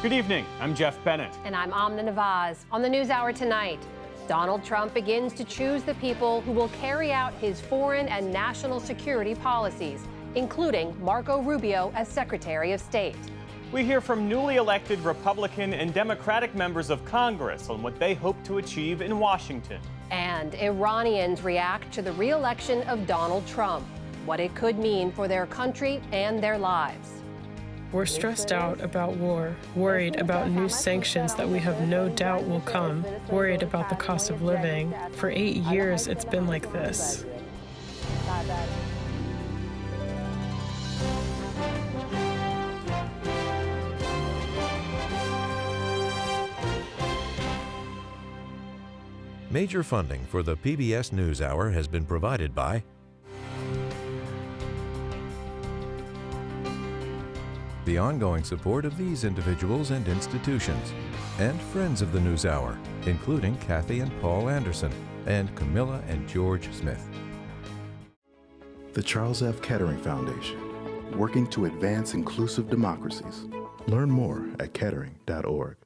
Good evening. I'm Jeff Bennett. And I'm Amna Nawaz. On the NewsHour tonight, Donald Trump begins to choose the people who will carry out his foreign and national security policies, including Marco Rubio as Secretary of State. We hear from newly elected Republican and Democratic members of Congress on what they hope to achieve in Washington. And Iranians react to the re-election of Donald Trump, what it could mean for their country and their lives. We're stressed out about war, worried about new sanctions that we have no doubt will come, worried about the cost of living. For 8 years, it's been like this. Major funding for the PBS NewsHour has been provided by the ongoing support of these individuals and institutions, and friends of the NewsHour, including Kathy and Paul Anderson, and Camilla and George Smith. The Charles F. Kettering Foundation, working to advance inclusive democracies. Learn more at kettering.org.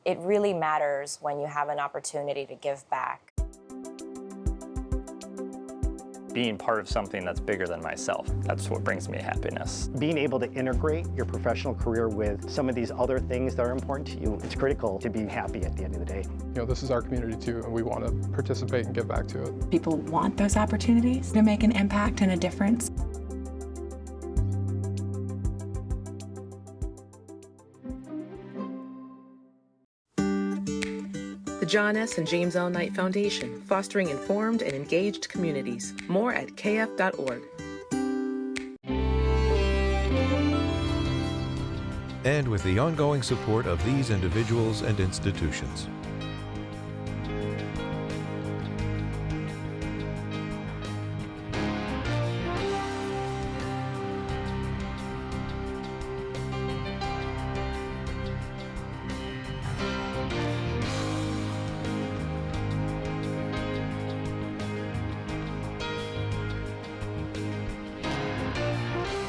It really matters when you have an opportunity to give back. Being part of something that's bigger than myself, that's what brings me happiness. Being able to integrate your professional career with some of these other things that are important to you, it's critical to be happy at the end of the day. You know, this is our community too, and we want to participate and give back to it. People want those opportunities to make an impact and a difference. The John S. and James L. Knight Foundation, fostering informed and engaged communities. More at kf.org. And with the ongoing support of these individuals and institutions.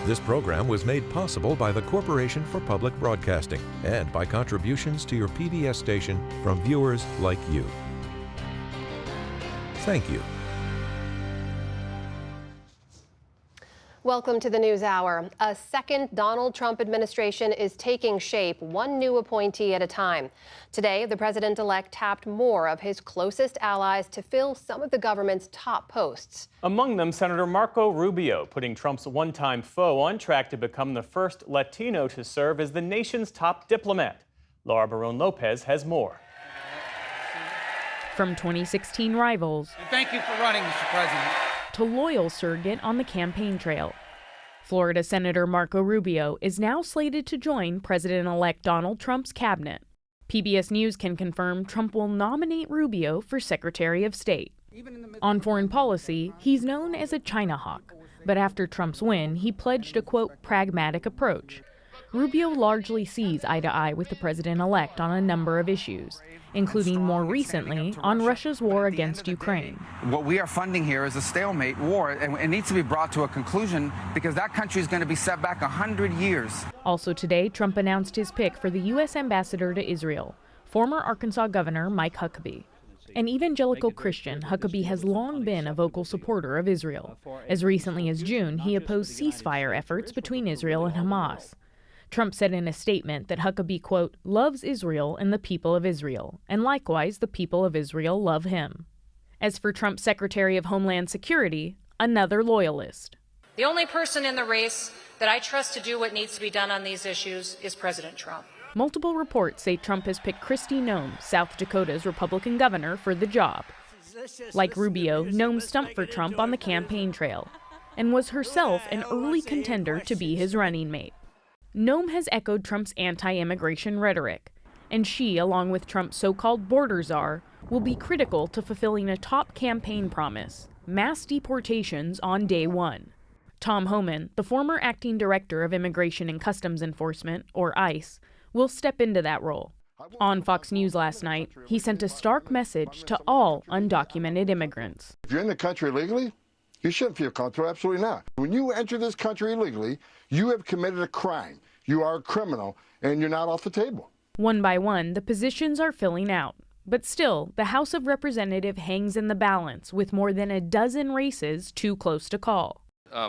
This program was made possible by the Corporation for Public Broadcasting and by contributions to your PBS station from viewers like you. Thank you. Welcome to the NewsHour. A second Donald Trump administration is taking shape, one new appointee at a time. Today, the president-elect tapped more of his closest allies to fill some of the government's top posts. Among them, Senator Marco Rubio, putting Trump's one-time foe on track to become the first Latino to serve as the nation's top diplomat. Laura Barón-Lopez has more. From 2016 rivals. And thank you for running, Mr. President. To loyal surrogate on the campaign trail. Florida Senator Marco Rubio is now slated to join President-elect Donald Trump's cabinet. PBS News can confirm Trump will nominate Rubio for Secretary of State. On foreign policy, he's known as a China hawk, but after Trump's win, he pledged a, quote, pragmatic approach. Rubio largely sees eye to eye with the president-elect on a number of issues, including more recently on Russia's war against Ukraine. What we are funding here is a stalemate war, and it needs to be brought to a conclusion because that country is going to be set back 100 years. Also today, Trump announced his pick for the U.S. ambassador to Israel, former Arkansas Governor Mike Huckabee. An evangelical Christian, Huckabee has long been a vocal supporter of Israel. As recently as June, he opposed ceasefire efforts between Israel and Hamas. Trump said in a statement that Huckabee, quote, loves Israel and the people of Israel, and likewise the people of Israel love him. As for Trump's Secretary of Homeland Security, another loyalist. The only person in the race that I trust to do what needs to be done on these issues is President Trump. Multiple reports say Trump has picked Kristi Noem, South Dakota's Republican governor, for the job. Like Rubio, Noem stumped for Trump on the campaign trail and was herself an early contender to be his running mate. Noem has echoed Trump's anti-immigration rhetoric, and she, along with Trump's so-called border czar, will be critical to fulfilling a top campaign promise: mass deportations on day one. Tom Homan, the former acting director of Immigration and Customs Enforcement, or ICE, will step into that role. On Fox News last night, he sent a stark message to all undocumented immigrants. If you're in the country illegally, you shouldn't feel comfortable. Absolutely not. When you enter this country illegally, you have committed a crime. You are a criminal, and you're not off the table. One by one, the positions are filling out. But still, the House of Representatives hangs in the balance with more than a dozen races too close to call.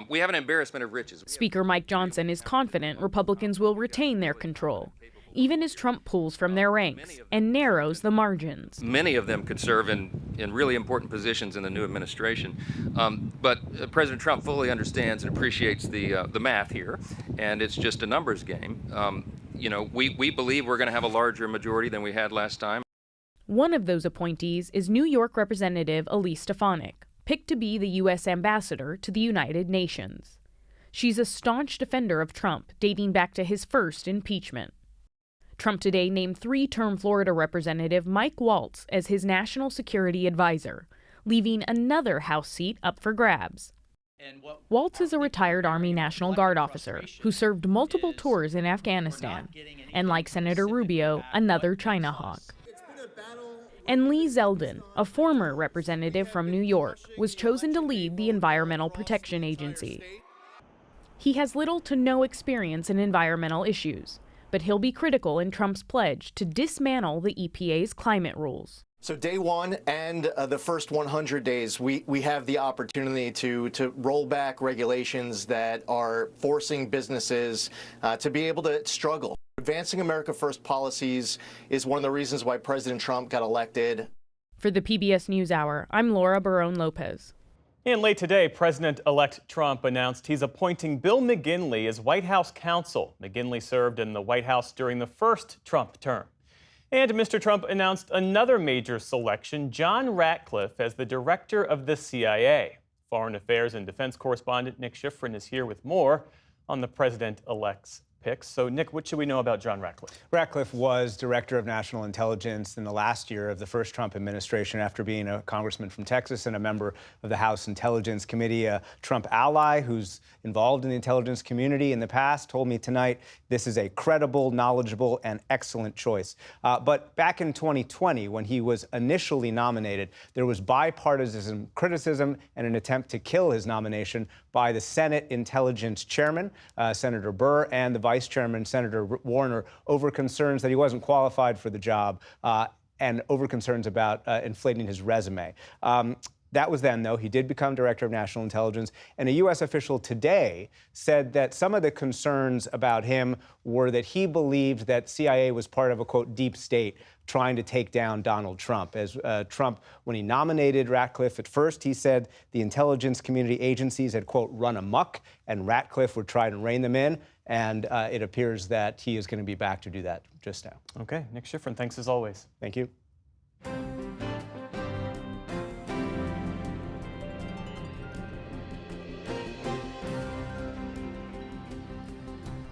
We have an embarrassment of riches. Speaker Mike Johnson is confident Republicans will retain their control, even as Trump pulls from their ranks and narrows the margins. Many of them could serve in really important positions in the new administration. But President Trump fully understands and appreciates the math here, and it's just a numbers game. We believe we're going to have a larger majority than we had last time. One of those appointees is New York Representative Elise Stefanik, picked to be the U.S. ambassador to the United Nations. She's a staunch defender of Trump, dating back to his first impeachment. Trump today named three-term Florida Representative Mike Waltz as his national security advisor, leaving another House seat up for grabs. Waltz is a retired Army National Guard officer who served multiple tours in Afghanistan, and like Senator Rubio, another China hawk. And Lee Zeldin, a former representative from New York, was chosen to lead the Environmental Protection Agency. He has little to no experience in environmental issues, but he'll be critical in Trump's pledge to dismantle the EPA's climate rules. So day one and the first 100 days, we have the opportunity to roll back regulations that are forcing businesses to be able to struggle. Advancing America First policies is one of the reasons why President Trump got elected. For the PBS NewsHour, I'm Laura Barone-Lopez. And late today, President-elect Trump announced he's appointing Bill McGinley as White House counsel. McGinley served in the White House during the first Trump term. And Mr. Trump announced another major selection, John Ratcliffe as the director of the CIA. Foreign Affairs and Defense correspondent Nick Schifrin is here with more on the president-elect's picks. So, Nick, what should we know about John Ratcliffe? Ratcliffe was director of national intelligence in the last year of the first Trump administration after being a congressman from Texas and a member of the House Intelligence Committee. A Trump ally who's involved in the intelligence community in the past told me tonight this is a credible, knowledgeable, and excellent choice. But back in 2020, when he was initially nominated, there was bipartisan criticism and an attempt to kill his nomination by the Senate Intelligence Chairman, Senator Burr, and the Vice Chairman, Senator Warner, over concerns that he wasn't qualified for the job and over concerns about inflating his resume. That was then, though. He did become Director of National Intelligence, and a U.S. official today said that some of the concerns about him were that he believed that CIA was part of a, quote, deep state trying to take down Donald Trump. As Trump, when he nominated Ratcliffe at first, he said the intelligence community agencies had, quote, run amok, and Ratcliffe would try to rein them in, and it appears that he is going to be back to do that just now. Okay, Nick Schifrin, thanks as always. Thank you.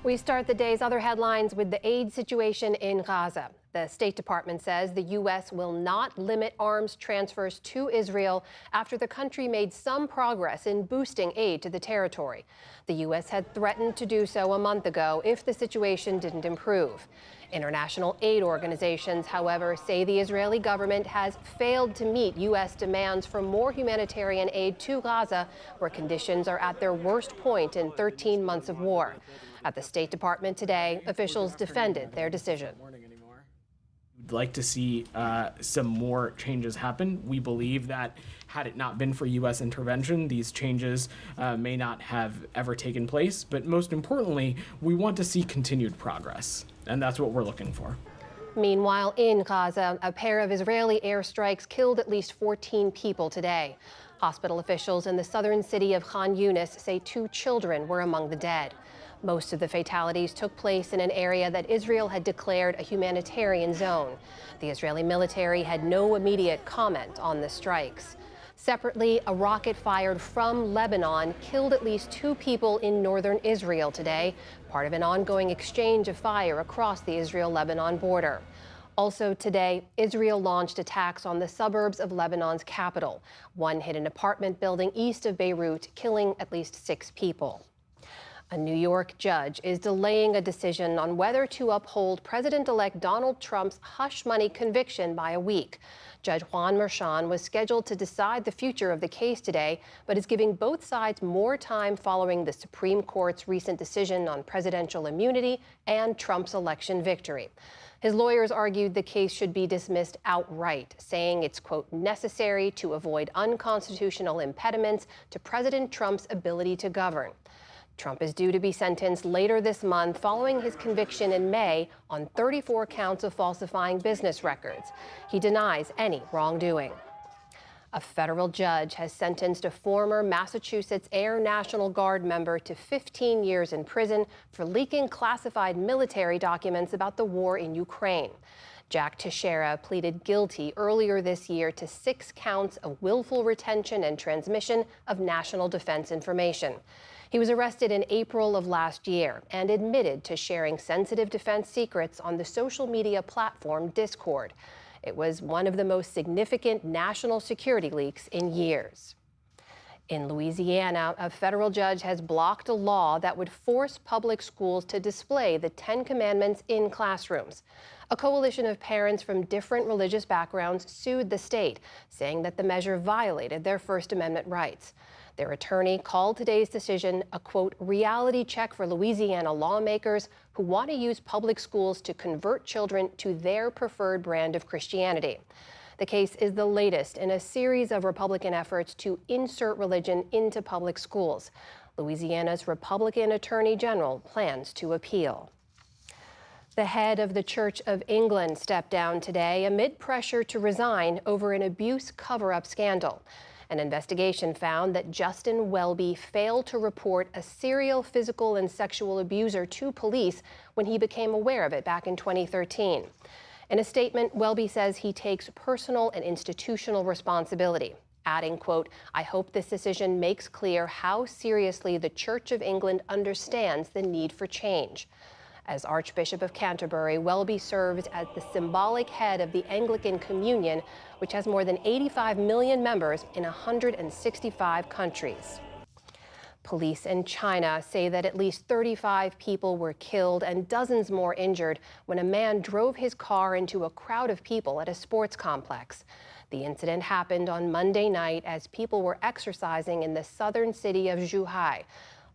We start the day's other headlines with the aid situation in Gaza. The State Department says the U.S. will not limit arms transfers to Israel after the country made some progress in boosting aid to the territory. The U.S. had threatened to do so a month ago if the situation didn't improve. International aid organizations, however, say the Israeli government has failed to meet U.S. demands for more humanitarian aid to Gaza, where conditions are at their worst point in 13 months of war. At the State Department today, officials defended their decision. We'd like to see some more changes happen. We believe that had it not been for U.S. intervention, these changes may not have ever taken place. But most importantly, we want to see continued progress, and that's what we're looking for. Meanwhile, in Gaza, a pair of Israeli airstrikes killed at least 14 people today. Hospital officials in the southern city of Khan Yunis say 2 children were among the dead. Most of the fatalities took place in an area that Israel had declared a humanitarian zone. The Israeli military had no immediate comment on the strikes. Separately, a rocket fired from Lebanon killed at least 2 people in northern Israel today, part of an ongoing exchange of fire across the Israel-Lebanon border. Also today, Israel launched attacks on the suburbs of Lebanon's capital. One hit an apartment building east of Beirut, killing at least 6 people. A New York judge is delaying a decision on whether to uphold President-elect Donald Trump's hush money conviction by a week. Judge Juan Merchan was scheduled to decide the future of the case today, but is giving both sides more time following the Supreme Court's recent decision on presidential immunity and Trump's election victory. His lawyers argued the case should be dismissed outright, saying it's, quote, necessary to avoid unconstitutional impediments to President Trump's ability to govern. Trump is due to be sentenced later this month following his conviction in May on 34 counts of falsifying business records. He denies any wrongdoing. A federal judge has sentenced a former Massachusetts Air National Guard member to 15 years in prison for leaking classified military documents about the war in Ukraine. Jack Teixeira pleaded guilty earlier this year to 6 counts of willful retention and transmission of national defense information. He was arrested in April of last year and admitted to sharing sensitive defense secrets on the social media platform Discord. It was one of the most significant national security leaks in years. In Louisiana, a federal judge has blocked a law that would force public schools to display the 10 Commandments in classrooms. A coalition of parents from different religious backgrounds sued the state, saying that the measure violated their First Amendment rights. Their attorney called today's decision a, quote, reality check for Louisiana lawmakers who want to use public schools to convert children to their preferred brand of Christianity. The case is the latest in a series of Republican efforts to insert religion into public schools. Louisiana's Republican Attorney General plans to appeal. The head of the Church of England stepped down today amid pressure to resign over an abuse cover-up scandal. An investigation found that Justin Welby failed to report a serial physical and sexual abuser to police when he became aware of it back in 2013. In a statement, Welby says he takes personal and institutional responsibility, adding, quote, I hope this decision makes clear how seriously the Church of England understands the need for change. As Archbishop of Canterbury, Welby serves as the symbolic head of the Anglican Communion, which has more than 85 million members in 165 countries. Police in China say that at least 35 people were killed and dozens more injured when a man drove his car into a crowd of people at a sports complex. The incident happened on Monday night as people were exercising in the southern city of Zhuhai.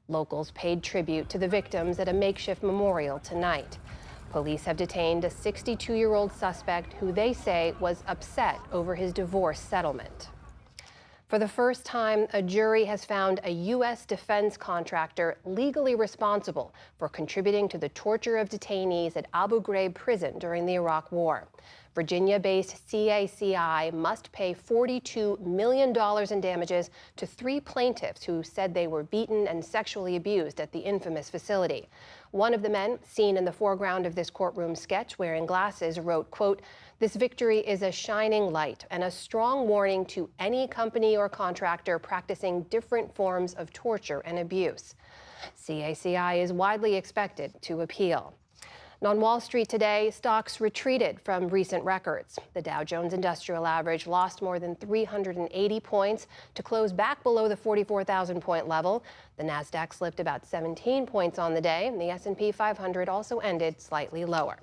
Locals paid tribute to the victims at a makeshift memorial tonight. Police have detained a 62-year-old suspect who they say was upset over his divorce settlement. For the first time, a jury has found a U.S. defense contractor legally responsible for contributing to the torture of detainees at Abu Ghraib prison during the Iraq War. Virginia-based CACI must pay $42 million in damages to 3 plaintiffs who said they were beaten and sexually abused at the infamous facility. One of the men, seen in the foreground of this courtroom sketch wearing glasses, wrote, quote, this victory is a shining light and a strong warning to any company or contractor practicing different forms of torture and abuse. CACI is widely expected to appeal. And on Wall Street today, stocks retreated from recent records. The Dow Jones Industrial Average lost more than 380 points to close back below the 44,000-point level. The Nasdaq slipped about 17 points on the day, and the S&P 500 also ended slightly lower.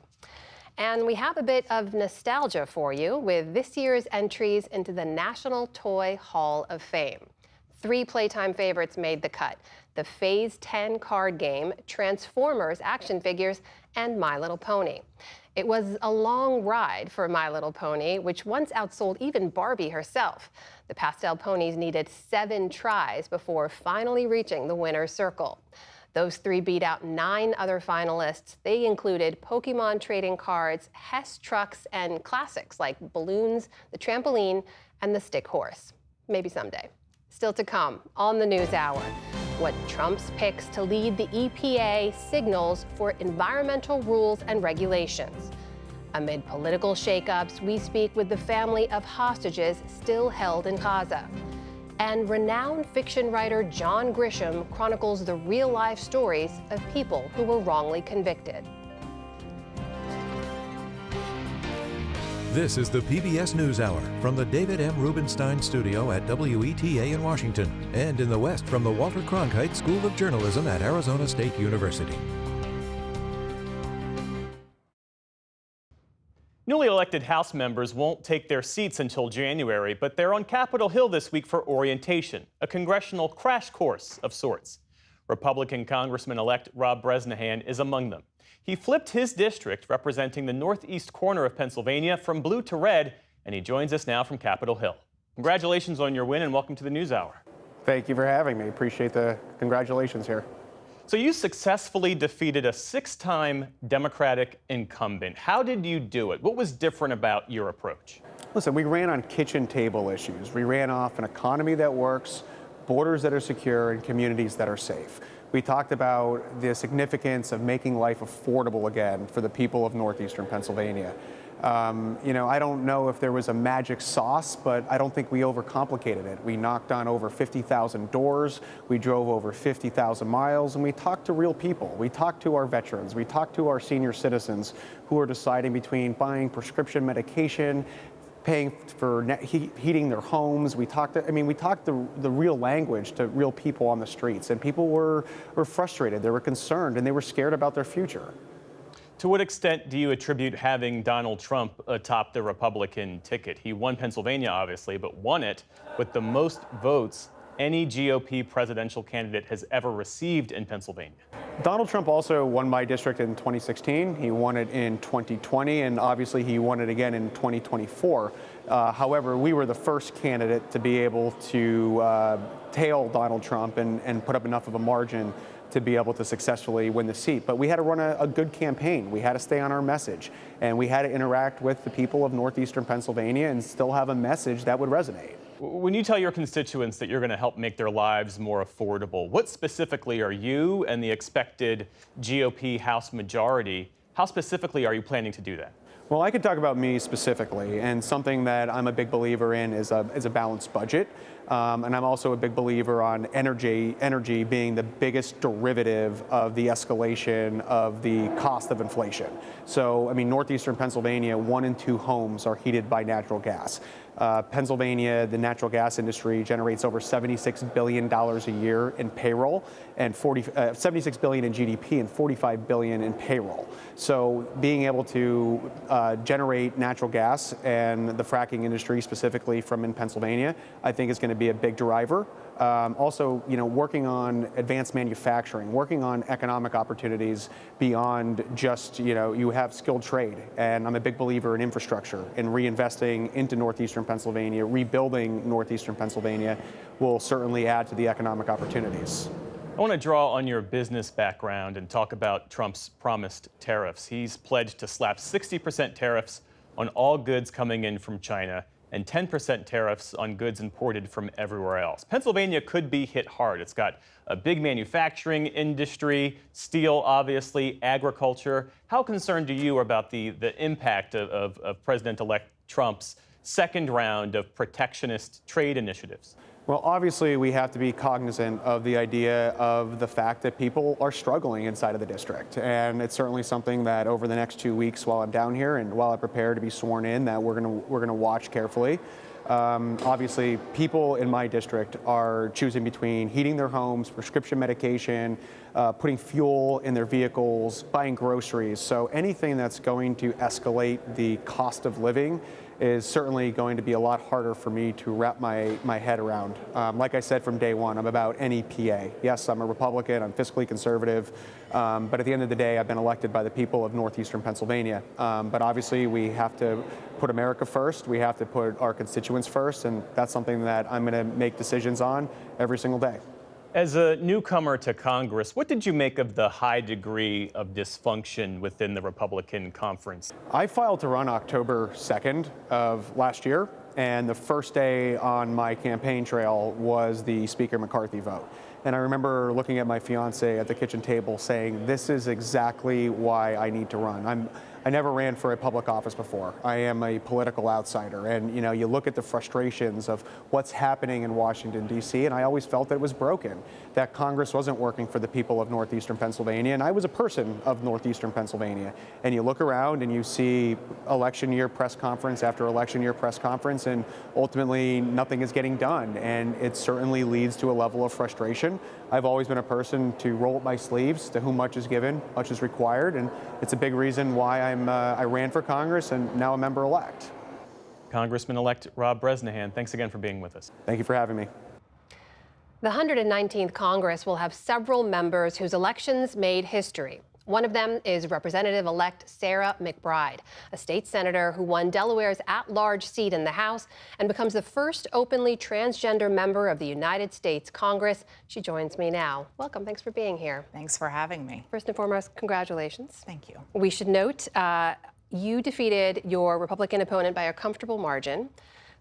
And we have a bit of nostalgia for you with this year's entries into the National Toy Hall of Fame. 3 Playtime favorites made the cut: the Phase 10 card game, Transformers action figures, and My Little Pony. It was a long ride for My Little Pony, which once outsold even Barbie herself. The pastel ponies needed 7 tries before finally reaching the winner's circle. Those 3 beat out 9 other finalists. They included Pokemon trading cards, Hess trucks, and classics like balloons, the trampoline, and the stick horse. Maybe someday. Still to come on the NewsHour. What Trump's picks to lead the EPA signals for environmental rules and regulations. Amid political shakeups, we speak with the family of hostages still held in Gaza. And renowned fiction writer John Grisham chronicles the real-life stories of people who were wrongly convicted. This is the PBS NewsHour from the David M. Rubenstein Studio at WETA in Washington, and in the West from the Walter Cronkite School of Journalism at Arizona State University. Newly elected House members won't take their seats until January, but they're on Capitol Hill this week for orientation, a congressional crash course of sorts. Republican Congressman-elect Rob Bresnahan is among them. He flipped his district, representing the northeast corner of Pennsylvania, from blue to red, and he joins us now from Capitol Hill. Congratulations on your win and welcome to the NewsHour. Thank you for having me. Appreciate the congratulations here. So you successfully defeated a 6-time Democratic incumbent. How did you do it? What was different about your approach? Listen, we ran on kitchen table issues. We ran off an economy that works, borders that are secure, and communities that are safe. We talked about the significance of making life affordable again for the people of northeastern Pennsylvania. I don't know if there was a magic sauce, but I don't think we overcomplicated it. We knocked on over 50,000 doors, we drove over 50,000 miles, and we talked to real people. We talked to our veterans, we talked to our senior citizens who are deciding between buying prescription medication, paying for heating their homes. We talked the real language to real people on the streets, and people were frustrated, they were concerned, and they were scared about their future. To what extent do you attribute having Donald Trump atop the Republican ticket? He won Pennsylvania, obviously, but won it with the most votes any GOP presidential candidate has ever received in Pennsylvania. Donald Trump also won my district in 2016. He won it in 2020, and obviously he won it again in 2024. However, we were the first candidate to be able to tail Donald Trump and put up enough of a margin to be able to successfully win the seat. But we had to run a good campaign. We had to stay on our message, and we had to interact with the people of northeastern Pennsylvania and still have a message that would resonate. When you tell your constituents that you're going to help make their lives more affordable, what specifically are you and the expected GOP House majority, how specifically are you planning to do that? Well, I could talk about me specifically, and something that I'm a big believer in is a balanced budget. And I'm also a big believer on energy being the biggest derivative of the escalation of the cost of inflation. So, northeastern Pennsylvania, 1 in 2 homes are heated by natural gas. Pennsylvania, the natural gas industry generates over $76 billion a year in payroll and $76 billion in GDP and $45 billion in payroll. So being able to generate natural gas and the fracking industry specifically from in Pennsylvania, I think is going to be a big driver. Also, working on advanced manufacturing, working on economic opportunities beyond just, you have skilled trade. And I'm a big believer in infrastructure and reinvesting into northeastern Pennsylvania, rebuilding northeastern Pennsylvania will certainly add to the economic opportunities. I want to draw on your business background and talk about Trump's promised tariffs. He's pledged to slap 60% tariffs on all goods coming in from China and 10% tariffs on goods imported from everywhere else. Pennsylvania could be hit hard. It's got a big manufacturing industry, steel, obviously, agriculture. How concerned are you about the impact of President-elect Trump's second round of protectionist trade initiatives? Well, obviously, we have to be cognizant of the idea of the fact that people are struggling inside of the district. And it's certainly something that over the next 2 weeks while I'm down here and while I prepare to be sworn in, that we're gonna watch carefully. Obviously, people in my district are choosing between heating their homes, prescription medication, putting fuel in their vehicles, buying groceries. So anything that's going to escalate the cost of living is certainly going to be a lot harder for me to wrap my head around. Like I said from day one, I'm about NEPA. Yes, I'm a Republican, I'm fiscally conservative, but at the end of the day, I've been elected by the people of northeastern Pennsylvania. But obviously, we have to put America first, we have to put our constituents first, and that's something that I'm gonna make decisions on every single day. As a newcomer to Congress, what did you make of the high degree of dysfunction within the Republican conference? I filed to run October 2nd of last year, and the first day on my campaign trail was the Speaker McCarthy vote. And I remember looking at my fiance at the kitchen table saying, this is exactly why I need to run. I never ran for a public office before. I am a political outsider. And, you know, you look at the frustrations of what's happening in Washington, D.C., and I always felt that it was broken, that Congress wasn't working for the people of northeastern Pennsylvania. And I was a person of northeastern Pennsylvania. And you look around and you see election year press conference after election year press conference, and ultimately nothing is getting done. And it certainly leads to a level of frustration. I've always been a person to roll up my sleeves, to whom much is given, much is required, and it's a big reason why I ran for Congress and now a member-elect. Congressman-elect Rob Bresnahan, thanks again for being with us. Thank you for having me. The 119th Congress will have several members whose elections made history. One of them is Representative-elect Sarah McBride, a state senator who won Delaware's at-large seat in the House and becomes the first openly transgender member of the United States Congress. She joins me now. Welcome. Thanks for being here. Thanks for having me. First and foremost, congratulations. Thank you. We should note you defeated your Republican opponent by a comfortable margin.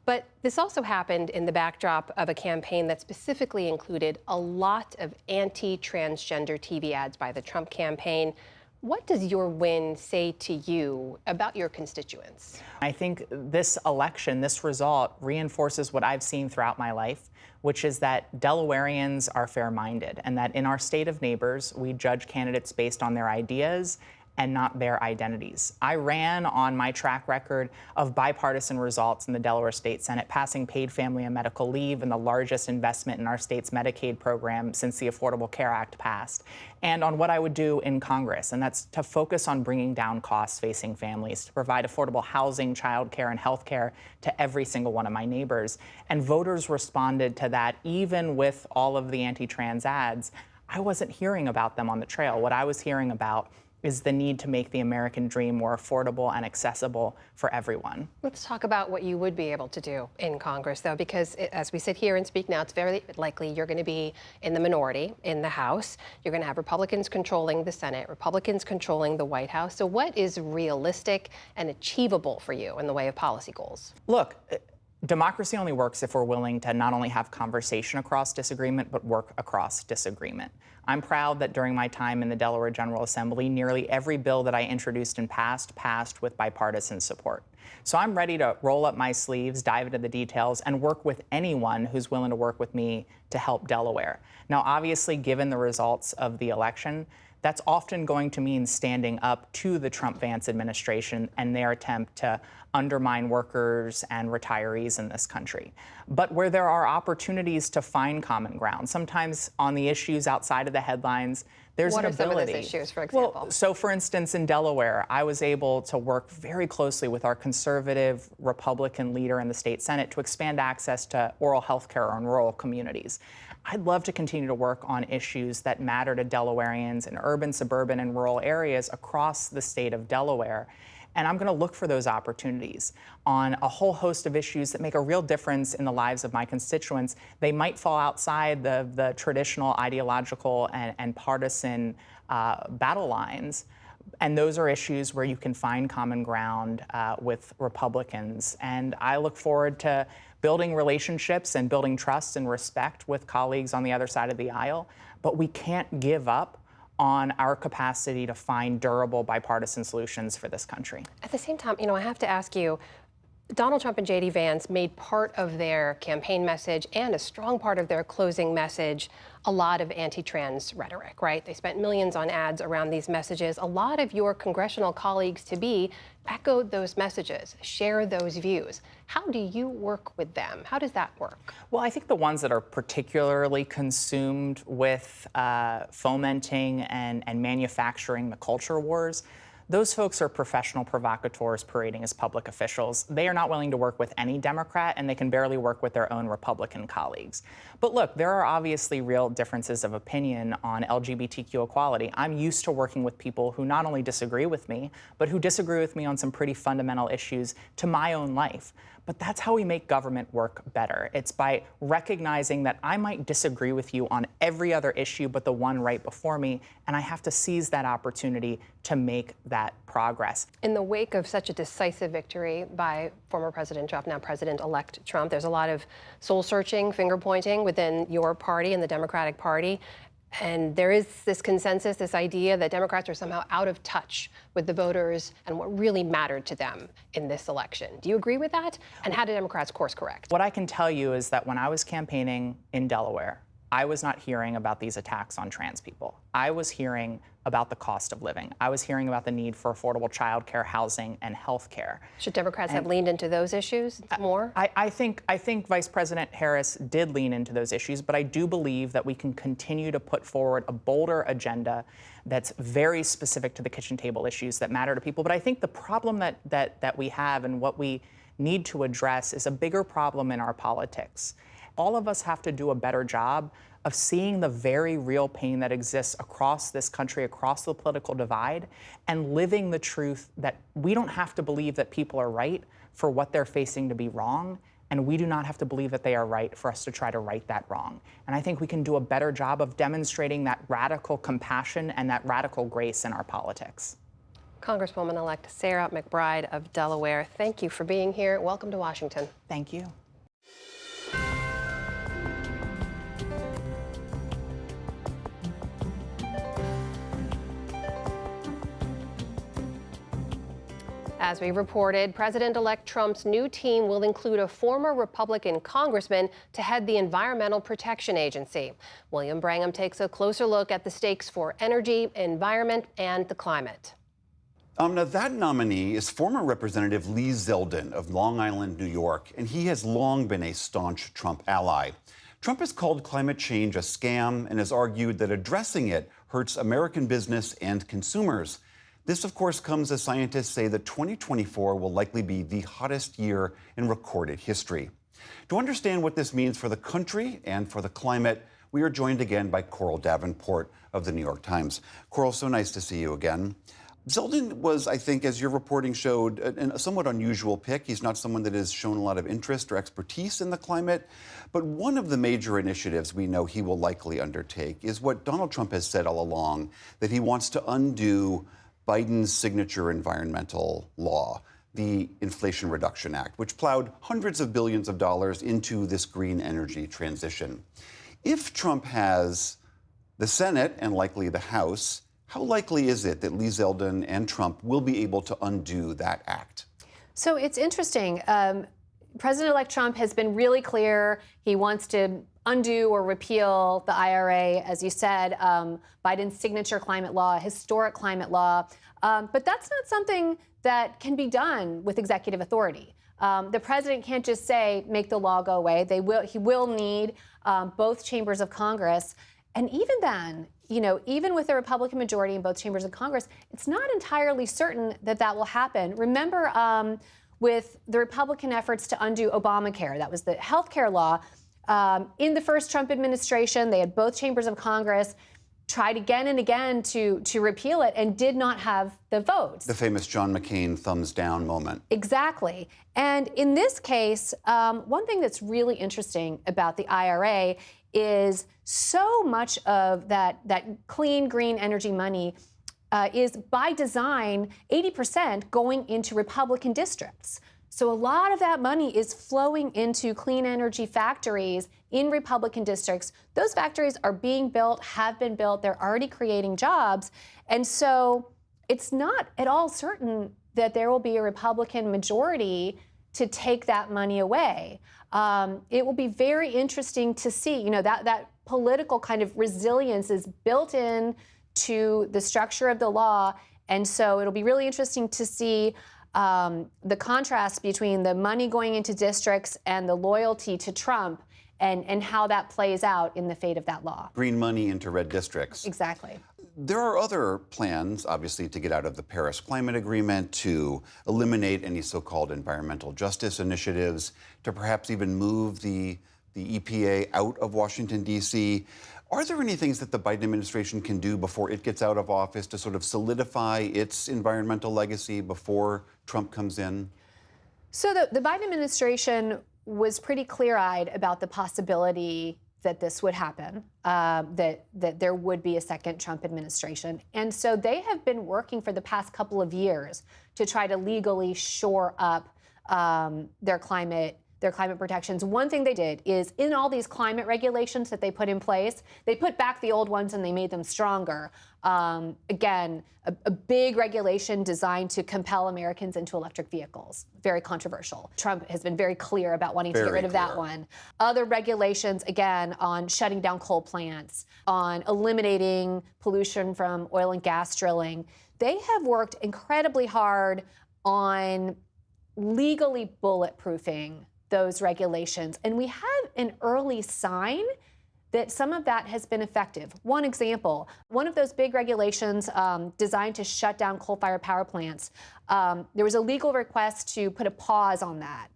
But this also happened in the backdrop of a campaign that specifically included a lot of anti-transgender TV ads by the Trump campaign. What does your win say to you about your constituents? I think this election, this result, reinforces what I've seen throughout my life, which is that Delawareans are fair-minded, and that in our state of neighbors, we judge candidates based on their ideas and not their identities. I ran on my track record of bipartisan results in the Delaware State Senate, passing paid family and medical leave and the largest investment in our state's Medicaid program since the Affordable Care Act passed, and on what I would do in Congress, and that's to focus on bringing down costs facing families, to provide affordable housing, childcare, and health care to every single one of my neighbors. And voters responded to that, even with all of the anti-trans ads. I wasn't hearing about them on the trail. What I was hearing about is the need to make the American dream more affordable and accessible for everyone. Let's talk about what you would be able to do in Congress, though, because as we sit here and speak now, it's very likely you're going to be in the minority in the House. You're going to have Republicans controlling the Senate, Republicans controlling the White House. So what is realistic and achievable for you in the way of policy goals? Look, democracy only works if we're willing to not only have conversation across disagreement, but work across disagreement. I'm proud that during my time in the Delaware General Assembly, nearly every bill that I introduced and passed with bipartisan support. So I'm ready to roll up my sleeves, dive into the details, and work with anyone who's willing to work with me to help Delaware. Now, obviously, given the results of the election, that's often going to mean standing up to the Trump-Vance administration and their attempt to undermine workers and retirees in this country. But where there are opportunities to find common ground, sometimes on the issues outside of the headlines, there's an ability. What are some of those issues, for example? Well, so for instance, in Delaware, I was able to work very closely with our conservative Republican leader in the state Senate to expand access to oral health care in rural communities. I'd love to continue to work on issues that matter to Delawareans in urban, suburban, and rural areas across the state of Delaware. And I'm going to look for those opportunities on a whole host of issues that make a real difference in the lives of my constituents. They might fall outside the traditional ideological and partisan battle lines. And those are issues where you can find common ground with Republicans. And I look forward to building relationships and building trust and respect with colleagues on the other side of the aisle. But we can't give up on our capacity to find durable bipartisan solutions for this country. At the same time, I have to ask you, Donald Trump and J.D. Vance made part of their campaign message and a strong part of their closing message a lot of anti-trans rhetoric, right? They spent millions on ads around these messages. A lot of your congressional colleagues-to-be echoed those messages, share those views. How do you work with them? How does that work? Well, I think the ones that are particularly consumed with fomenting and manufacturing the culture wars, those folks are professional provocateurs parading as public officials. They are not willing to work with any Democrat, and they can barely work with their own Republican colleagues. But look, there are obviously real differences of opinion on LGBTQ equality. I'm used to working with people who not only disagree with me, but who disagree with me on some pretty fundamental issues to my own life. But that's how we make government work better. It's by recognizing that I might disagree with you on every other issue but the one right before me, and I have to seize that opportunity to make that progress. In the wake of such a decisive victory by former President Trump, now President-elect Trump, there's a lot of soul-searching, finger-pointing within your party and the Democratic Party. And there is this consensus, this idea that Democrats are somehow out of touch with the voters and what really mattered to them in this election. Do you agree with that? And how did Democrats course correct? What I can tell you is that when I was campaigning in Delaware, I was not hearing about these attacks on trans people. I was hearing about the cost of living. I was hearing about the need for affordable childcare, housing, and health care. Should Democrats have leaned into those issues more? I think Vice President Harris did lean into those issues, but I do believe that we can continue to put forward a bolder agenda that's very specific to the kitchen table issues that matter to people. But I think the problem that we have and what we need to address is a bigger problem in our politics. All of us have to do a better job of seeing the very real pain that exists across this country, across the political divide, and living the truth that we don't have to believe that people are right for what they're facing to be wrong, and we do not have to believe that they are right for us to try to right that wrong. And I think we can do a better job of demonstrating that radical compassion and that radical grace in our politics. Congresswoman-elect Sarah McBride of Delaware, thank you for being here. Welcome to Washington. Thank you. As we reported, President-elect Trump's new team will include a former Republican congressman to head the Environmental Protection Agency. William Brangham takes a closer look at the stakes for energy, environment, and the climate. Now, that nominee is former Representative Lee Zeldin of Long Island, New York, and he has long been a staunch Trump ally. Trump has called climate change a scam and has argued that addressing it hurts American business and consumers. This, of course, comes as scientists say that 2024 will likely be the hottest year in recorded history. To understand what this means for the country and for the climate, we are joined again by Coral Davenport of the New York Times. Coral, so nice to see you again. Zeldin was, I think, as your reporting showed, a somewhat unusual pick. He's not someone that has shown a lot of interest or expertise in the climate. But one of the major initiatives we know he will likely undertake is what Donald Trump has said all along, that he wants to undo Biden's signature environmental law, the Inflation Reduction Act, which plowed hundreds of billions of dollars into this green energy transition. If Trump has the Senate and likely the House, how likely is it that Lee Zeldin and Trump will be able to undo that act? So it's interesting. President-elect Trump has been really clear. He wants to undo or repeal the IRA, as you said, Biden's signature climate law, historic climate law. But that's not something that can be done with executive authority. The president can't just say, make the law go away. He will need both chambers of Congress. And even then, even with a Republican majority in both chambers of Congress, it's not entirely certain that that will happen. Remember, with the Republican efforts to undo Obamacare, that was the health care law, in the first Trump administration, they had both chambers of Congress tried again and again to repeal it and did not have the votes. The famous John McCain thumbs down moment. Exactly. And in this case, one thing that's really interesting about the IRA is so much of that clean, green energy money is by design 80% going into Republican districts. So a lot of that money is flowing into clean energy factories in Republican districts. Those factories are being built, have been built, they're already creating jobs. And so it's not at all certain that there will be a Republican majority to take that money away. It will be very interesting to see, that political kind of resilience is built in to the structure of the law. And so it'll be really interesting to see the contrast between the money going into districts and the loyalty to Trump and how that plays out in the fate of that law. Green money into red districts. Exactly. There are other plans, obviously, to get out of the Paris Climate Agreement, to eliminate any so-called environmental justice initiatives, to perhaps even move the EPA out of Washington, D.C. Are there any things that the Biden administration can do before it gets out of office to sort of solidify its environmental legacy before Trump comes in? So the Biden administration was pretty clear-eyed about the possibility that this would happen, that there would be a second Trump administration. And so they have been working for the past couple of years to try to legally shore up their climate their climate protections. One thing they did is in all these climate regulations that they put in place, they put back the old ones and they made them stronger. Again, a big regulation designed to compel Americans into electric vehicles. Very controversial. Trump has been very clear about wanting to get rid of that one. Other regulations, again, on shutting down coal plants, on eliminating pollution from oil and gas drilling. They have worked incredibly hard on legally bulletproofing those regulations. And we have an early sign that some of that has been effective. One example, one of those big regulations designed to shut down coal-fired power plants, there was a legal request to put a pause on that.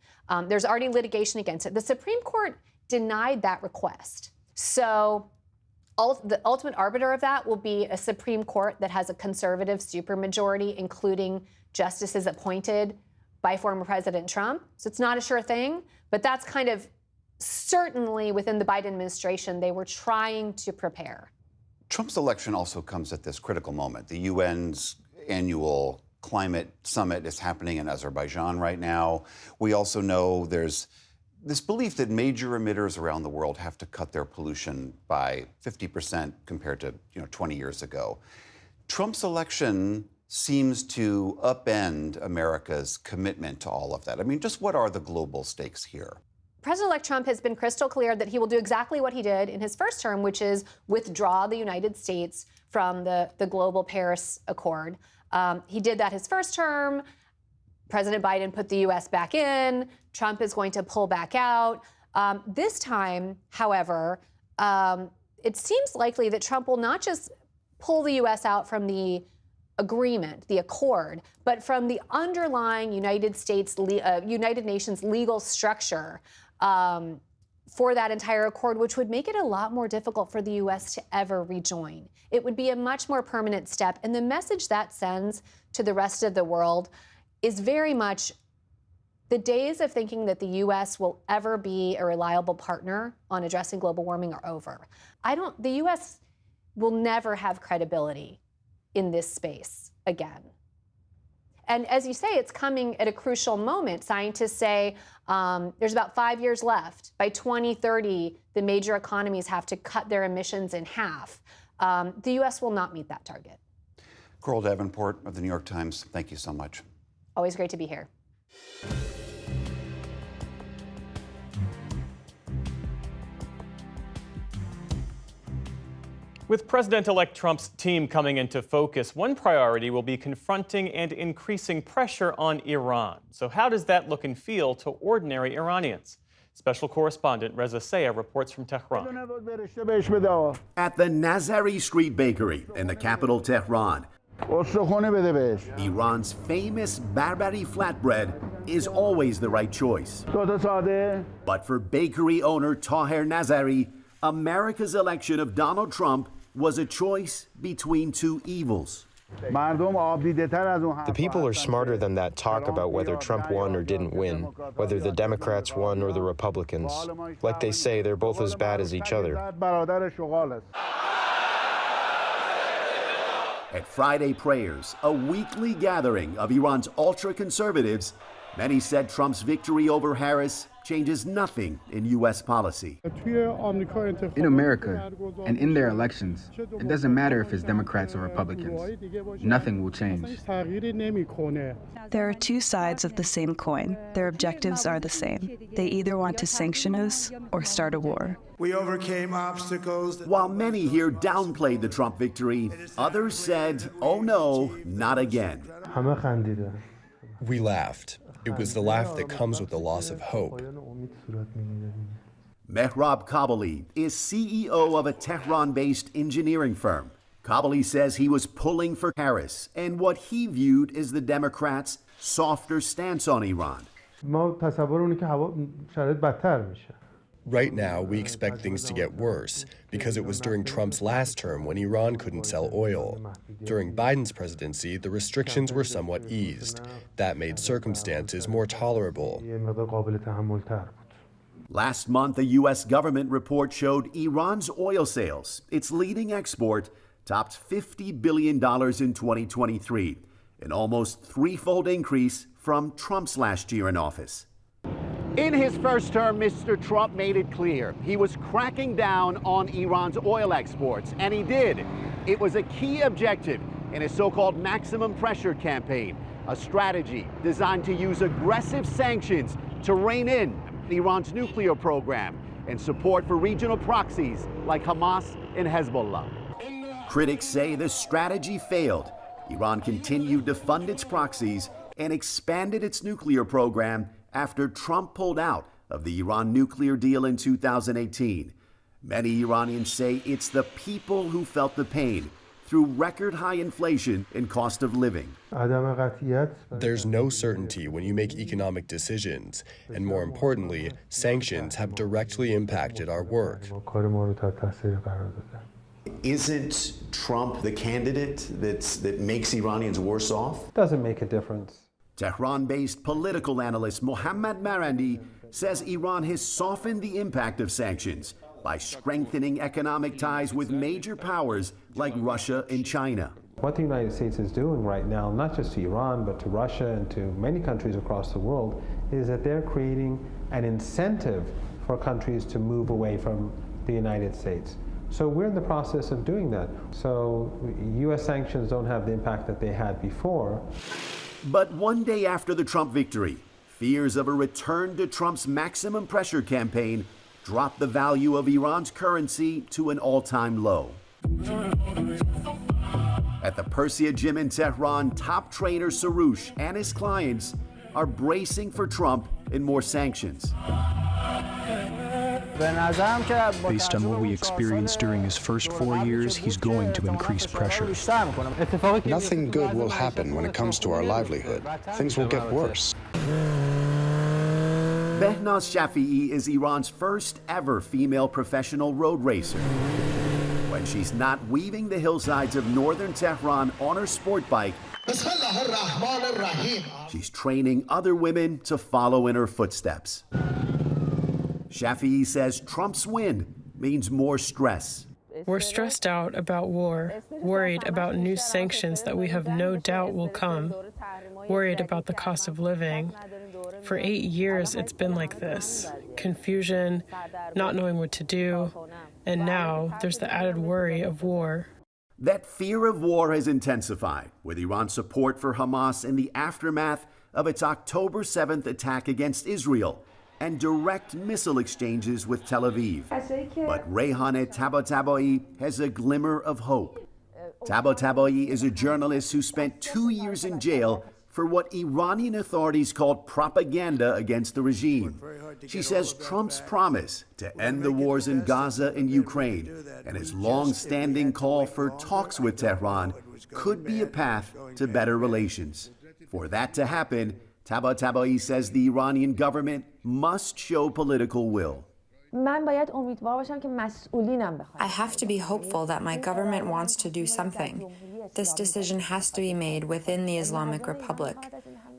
There's already litigation against it. The Supreme Court denied that request. So the ultimate arbiter of that will be a Supreme Court that has a conservative supermajority, including justices appointed by former President Trump. So it's not a sure thing, but that's kind of certainly within the Biden administration, they were trying to prepare. Trump's election also comes at this critical moment. The UN's annual climate summit is happening in Azerbaijan right now. We also know there's this belief that major emitters around the world have to cut their pollution by 50% compared to 20 years ago. Trump's election seems to upend America's commitment to all of that. I mean, just what are the global stakes here? President-elect Trump has been crystal clear that he will do exactly what he did in his first term, which is withdraw the United States from the global Paris Accord. He did that his first term. President Biden put the U.S. back in. Trump is going to pull back out. This time, however, it seems likely that Trump will not just pull the U.S. out from the agreement, the accord, but from the underlying United Nations legal structure for that entire accord, which would make it a lot more difficult for the U.S. to ever rejoin. It would be a much more permanent step. And the message that sends to the rest of the world is very much the days of thinking that the U.S. will ever be a reliable partner on addressing global warming are over. The U.S. will never have credibility in this space again. And as you say, it's coming at a crucial moment. Scientists say there's about 5 years left. By 2030, the major economies have to cut their emissions in half. The U.S. will not meet that target. Coral Davenport of the New York Times, thank you so much. Always great to be here. With President-elect Trump's team coming into focus, one priority will be confronting and increasing pressure on Iran. So how does that look and feel to ordinary Iranians? Special correspondent Reza Sayah reports from Tehran. At the Nazari Street Bakery in the capital Tehran, Iran's famous Barbari flatbread is always the right choice. But for bakery owner Taher Nazari, America's election of Donald Trump was a choice between two evils. The people are smarter than that talk about whether Trump won or didn't win, whether the Democrats won or the Republicans. Like they say, they're both as bad as each other. At Friday prayers, a weekly gathering of Iran's ultra-conservatives, many said Trump's victory over Harris changes nothing in U.S. policy. In America, and in their elections, it doesn't matter if it's Democrats or Republicans. Nothing will change. There are two sides of the same coin. Their objectives are the same. They either want to sanction us or start a war. We overcame obstacles. While many here downplayed the Trump victory, others said, oh no, not again. We laughed. It was the laugh that comes with the loss of hope. Mehrab Kabali is CEO of a Tehran-based engineering firm. Kabali says he was pulling for Harris and what he viewed as the Democrats' softer stance on Iran. Right now, we expect things to get worse because it was during Trump's last term when Iran couldn't sell oil. During Biden's presidency, the restrictions were somewhat eased. That made circumstances more tolerable. Last month, a U.S. government report showed Iran's oil sales, its leading export, topped $50 billion in 2023, an almost threefold increase from Trump's last year in office. In his first term, Mr. Trump made it clear he was cracking down on Iran's oil exports, and he did. It was a key objective in his so-called maximum pressure campaign, a strategy designed to use aggressive sanctions to rein in Iran's nuclear program and support for regional proxies like Hamas and Hezbollah. Critics say the strategy failed. Iran continued to fund its proxies and expanded its nuclear program after Trump pulled out of the Iran nuclear deal in 2018. Many Iranians say it's the people who felt the pain through record high inflation and cost of living. There's no certainty when you make economic decisions, and more importantly, sanctions have directly impacted our work. Isn't Trump the candidate that makes Iranians worse off? Doesn't make a difference. Tehran-based political analyst Mohammad Marandi says Iran has softened the impact of sanctions by strengthening economic ties with major powers like Russia and China. What the United States is doing right now, not just to Iran, but to Russia and to many countries across the world, is that they're creating an incentive for countries to move away from the United States. So we're in the process of doing that. So U.S. sanctions don't have the impact that they had before. But one day after the Trump victory, fears of a return to Trump's maximum pressure campaign dropped the value of Iran's currency to an all-time low. At the Persia Gym in Tehran, top trainer Saroush and his clients are bracing for Trump and more sanctions. Based on what we experienced during his first 4 years, he's going to increase pressure. Nothing good will happen when it comes to our livelihood. Things will get worse. Behnaz Shafiei is Iran's first ever female professional road racer. When she's not weaving the hillsides of northern Tehran on her sport bike, she's training other women to follow in her footsteps. Shafiei says Trump's win means more stress. We're stressed out about war, worried about new sanctions that we have no doubt will come, worried about the cost of living. For 8 years, it's been like this. Confusion, not knowing what to do, and now there's the added worry of war. That fear of war has intensified with Iran's support for Hamas in the aftermath of its October 7th attack against Israel and direct missile exchanges with Tel Aviv. But Reyhaneh Tabatabai has a glimmer of hope. Tabatabai is a journalist who spent 2 years in jail for what Iranian authorities called propaganda against the regime. She says Trump's promise to end the wars in Gaza and Ukraine and his long-standing call for talks with Tehran could be a path to better relations. For that to happen, Tabatabai says the Iranian government must show political will. I have to be hopeful that my government wants to do something. This decision has to be made within the Islamic Republic.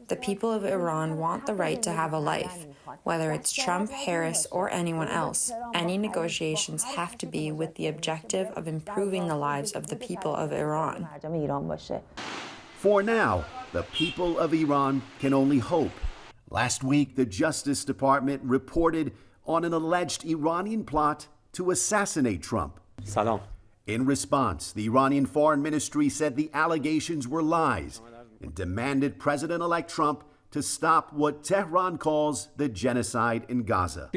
The people of Iran want the right to have a life. Whether it's Trump, Harris, or anyone else, any negotiations have to be with the objective of improving the lives of the people of Iran. For now, the people of Iran can only hope. Last week, the Justice Department reported on an alleged Iranian plot to assassinate Trump. Salam. In response, the Iranian Foreign Ministry said the allegations were lies and demanded President-elect Trump to stop what Tehran calls the genocide in Gaza.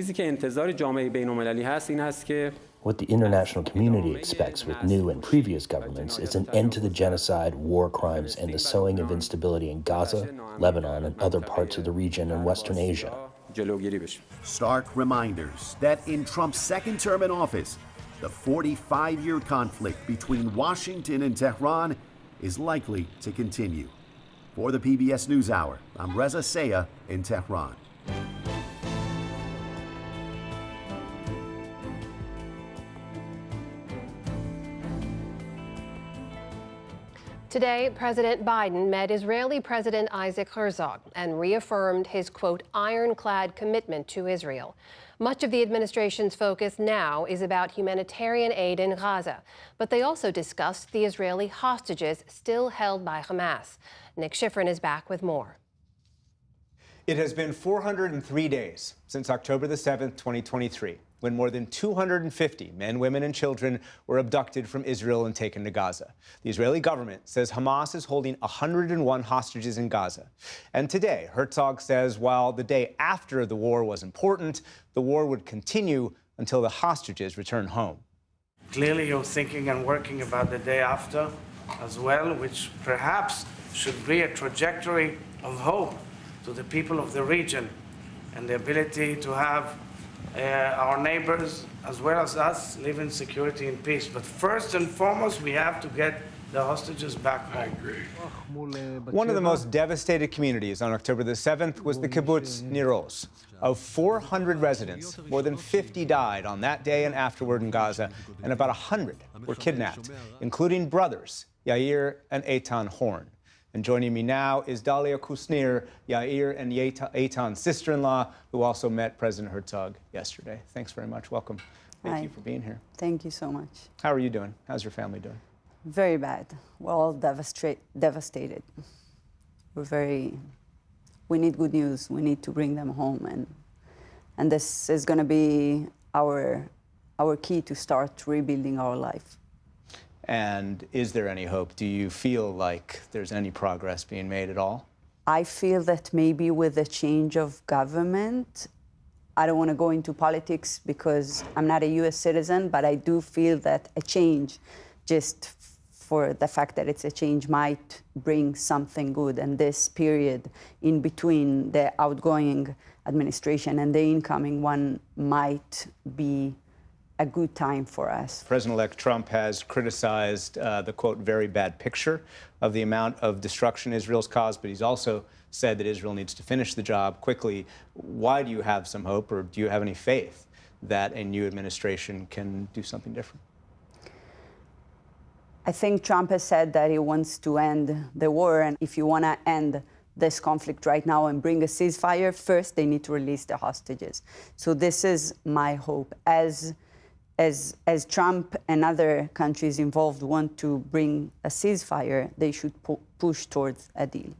What the international community expects with new and previous governments is an end to the genocide, war crimes, and the sowing of instability in Gaza, Lebanon, and other parts of the region and Western Asia. Stark reminders that in Trump's second term in office, the 45-year conflict between Washington and Tehran is likely to continue. For the PBS NewsHour, I'm Reza Sayah in Tehran. Today, President Biden met Israeli President Isaac Herzog and reaffirmed his, quote, ironclad commitment to Israel. Much of the administration's focus now is about humanitarian aid in Gaza, but they also discussed the Israeli hostages still held by Hamas. Nick Schifrin is back with more. It has been 403 days since October the 7th, 2023, when more than 250 men, women, and children were abducted from Israel and taken to Gaza. The Israeli government says Hamas is holding 101 hostages in Gaza. And today, Herzog says while the day after the war was important, the war would continue until the hostages return home. Clearly, you're thinking and working about the day after as well, which perhaps should be a trajectory of hope to the people of the region and the ability to have our neighbors as well as us live in security and peace. But first and foremost, we have to get the hostages back home. I agree. One of the most devastated communities on October the 7th was the kibbutz Nir Oz. Of 400 residents, more than 50 died on that day and afterward in Gaza, and about 100 were kidnapped, including brothers Yair and Eitan Horn. And joining me now is Dalia Kusnir, Yair and Eitan's sister-in-law, who also met President Herzog yesterday. Thanks very much. Welcome. Thank you for being here. Thank you so much. How are you doing? How's your family doing? Very bad. We're all devastated. We need good news. We need to bring them home. And this is going to be our key to start rebuilding our life. And is there any hope? Do you feel like there's any progress being made at all? I feel that maybe with the change of government, I don't want to go into politics because I'm not a US citizen, but I do feel that a change, just for the fact that it's a change, might bring something good. And this period in between the outgoing administration and the incoming one might be a good time for us. President-elect Trump has criticized the, quote, very bad picture of the amount of destruction Israel's caused, but he's also said that Israel needs to finish the job quickly. Why do you have some hope, or do you have any faith that a new administration can do something different? I think Trump has said that he wants to end the war, and if you want to end this conflict right now and bring a ceasefire, first they need to release the hostages. So this is my hope. As Trump and other countries involved want to bring a ceasefire, they should push towards a deal.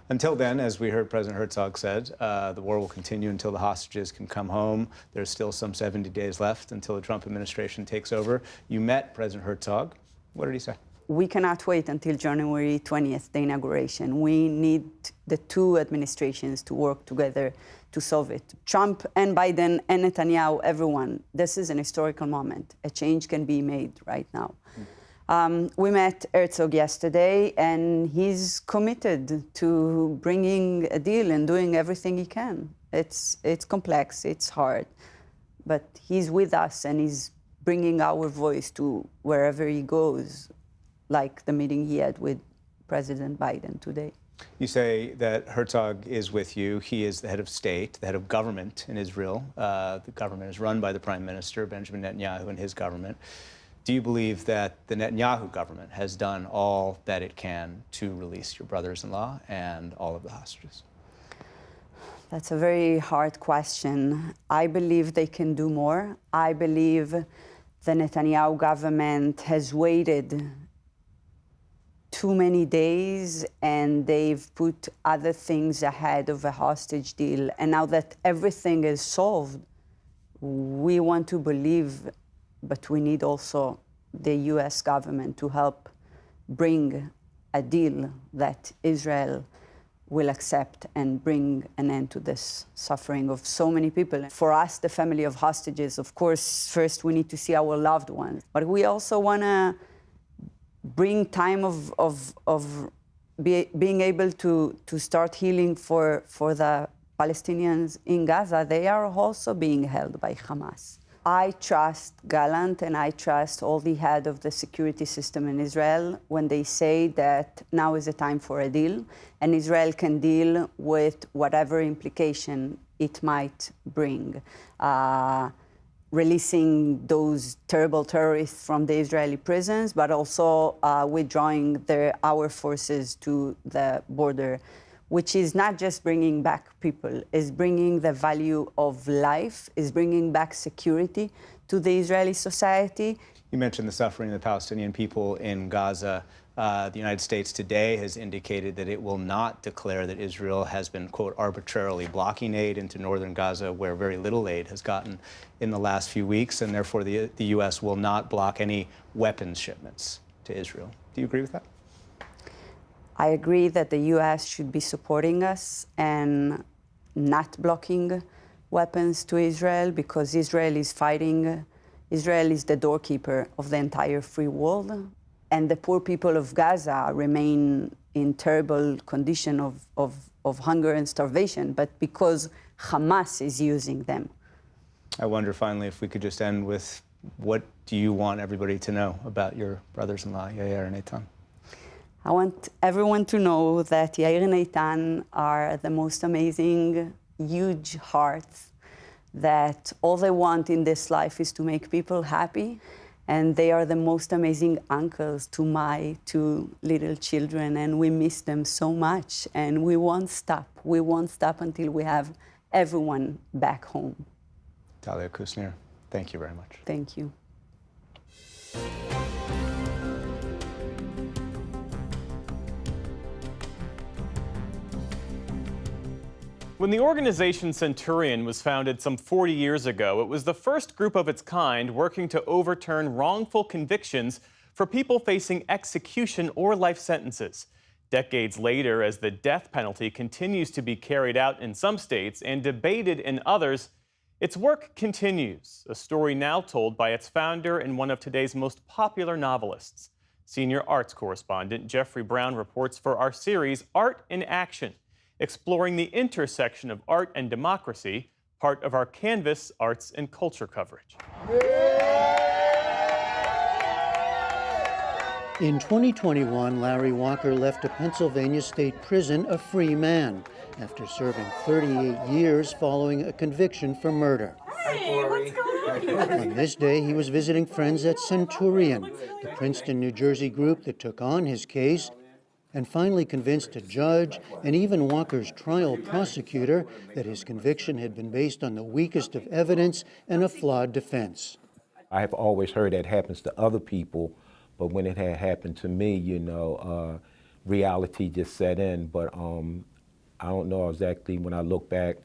Until then, as we heard President Herzog said, the war will continue until the hostages can come home. There's still some 70 days left until the Trump administration takes over. You met President Herzog. What did he say? We cannot wait until January 20th, the inauguration. We need the two administrations to work together to solve it. Trump and Biden and Netanyahu, everyone, this is an historical moment. A change can be made right now. We met Herzog yesterday, and he's committed to bringing a deal and doing everything he can. It's complex, it's hard, but he's with us and he's bringing our voice to wherever he goes, like the meeting he had with President Biden today. You say that Herzog is with you. He is the head of state, the head of government in Israel. The government is run by the Prime Minister, Benjamin Netanyahu, and his government. Do you believe that the Netanyahu government has done all that it can to release your brothers-in-law and all of the hostages? That's a very hard question. I believe they can do more. I believe the Netanyahu government has waited too many days, and they've put other things ahead of a hostage deal. And now that everything is solved, we want to believe, but we need also the US government to help bring a deal that Israel will accept and bring an end to this suffering of so many people. For us, the family of hostages, of course, first we need to see our loved ones, but we also want to bring time of being able to start healing for the Palestinians in Gaza. They are also being held by Hamas. I trust Gallant and I trust all the head of the security system in Israel when they say that now is the time for a deal, and Israel can deal with whatever implication it might bring. Releasing those terrible terrorists from the Israeli prisons, but also withdrawing our forces to the border, which is not just bringing back people, is bringing the value of life, is bringing back security to the Israeli society. You mentioned the suffering of the Palestinian people in Gaza. The United States today has indicated that it will not declare that Israel has been, quote, arbitrarily blocking aid into northern Gaza, where very little aid has gotten in the last few weeks, and therefore the U.S. will not block any weapons shipments to Israel. Do you agree with that? I agree that the U.S. should be supporting us and not blocking weapons to Israel, because Israel is fighting. Israel is the doorkeeper of the entire free world, and the poor people of Gaza remain in terrible condition of hunger and starvation, but because Hamas is using them. I wonder, finally, if we could just end with, what do you want everybody to know about your brothers-in-law, Yair and Eitan? I want everyone to know that Yair and Eitan are the most amazing, huge hearts, that all they want in this life is to make people happy. And they are the most amazing uncles to my 2 little children, and we miss them so much. And we won't stop. We won't stop until we have everyone back home. Talia Kusnir, thank you very much. Thank you. When the organization Centurion was founded some 40 years ago, it was the first group of its kind working to overturn wrongful convictions for people facing execution or life sentences. Decades later, as the death penalty continues to be carried out in some states and debated in others, its work continues, a story now told by its founder and one of today's most popular novelists. Senior arts correspondent Jeffrey Brown reports for our series, Art in Action, exploring the intersection of art and democracy, part of our Canvas Arts and Culture coverage. In 2021, Larry Walker left a Pennsylvania state prison a free man after serving 38 years following a conviction for murder. On this day, he was visiting friends at Centurion, the Princeton, New Jersey group that took on his case, and finally convinced a judge and even Walker's trial prosecutor that his conviction had been based on the weakest of evidence and a flawed defense. I have always heard that happens to other people, but when it had happened to me, reality just set in. But I don't know exactly, when I look back,